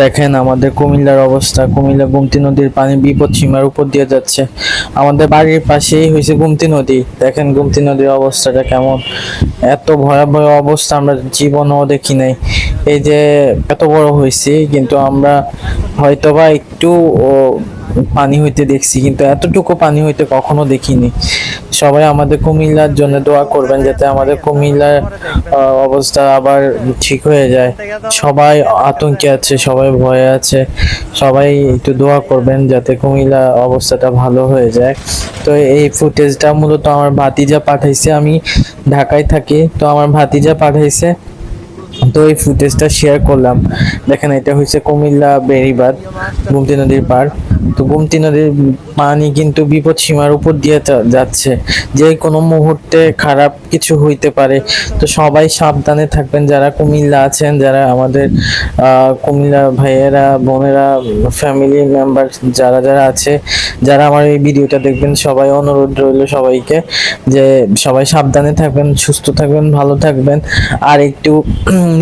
দেখেন আমাদের কুমিল্লার অবস্থা। কুমিল্লা গোমতী নদীর পানি বিপদ সীমার উপর দিয়ে যাচ্ছে। আমাদের বাড়ির পাশেই হয়েছে গোমতী নদী। দেখেন গোমতী নদীর অবস্থাটা কেমন। এত ভয়াবহ অবস্থা আমরা জীবনেও দেখি নাই। এই যে এত বড় হয়েছে, কিন্তু আমরা হয়তোবা একটু পানি হইতে দেখছি, কিন্তু এতটুকু পানি হইতে কখনো দেখিনি। সবাই আমাদের কুমিল্লার জন্য দোয়া করবেন, যাতে আমাদের কুমিল্লার অবস্থা আবার ঠিক হয়ে যায়। সবাই আতঙ্কে আছে, সবাই ভয়ে আছে। সবাই একটু দোয়া করবেন যাতে কুমিল্লা অবস্থাটা ভালো হয়ে যায়। তো এই ফুটেজটা মূলত আমার ভাতিজা পাঠাইছে। আমি ঢাকায় থাকি, তো আমার ভাতিজা পাঠাইছে। তো এই ফুটেজটা শেয়ার করলাম। দেখেন এটা হচ্ছে কুমিল্লা বেড়িবাঁধ, গোমতী নদীর পার। তো গোমতী নদীর পানি কিন্তু বিপদ সীমার উপর দিয়ে যাচ্ছে। যে কোনো মুহূর্তে খারাপ কিছু হইতে পারে। তো সবাই সাবধানে থাকবেন, যারা কুমিল্লা আছেন, যারা আমাদের কুমিল্লা ভাইয়েরা বোনেরা ফ্যামিলি মেম্বার যারা যারা আছে, যারা আমার এই ভিডিওটা দেখবেন, সবাই অনুরোধ রইল সবাইকে যে সবাই সাবধানে থাকবেন, সুস্থ থাকবেন, ভালো থাকবেন। আর একটু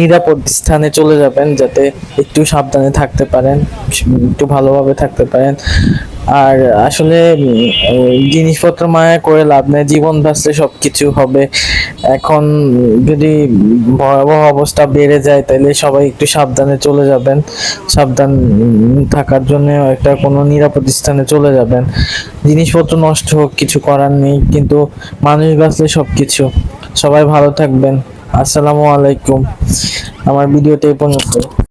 নিরাপদ স্থানে চলে যাবেন, যাতে একটু সাবধানে থাকতে পারেন, একটু ভালোভাবে থাকতে পারেন। আর আসলে জিনিসপত্র মায়া করে লাভ নেই, জীবন বাঁচলে সবকিছু হবে। এখন যদি ভয়াবহ অবস্থা বেড়ে যায়, তাহলে সবাই একটু সাবধানে চলে যাবেন। সাবধান থাকার জন্য একটা কোনো নিরাপদ স্থানে চলে যাবেন। জিনিসপত্র নষ্ট হোক, কিছু করার নেই, কিন্তু মানুষ বাঁচলে সবকিছু। সবাই ভালো থাকবেন। আসসালামু আলাইকুম। আমার ভিডিওটা এই পর্যন্ত।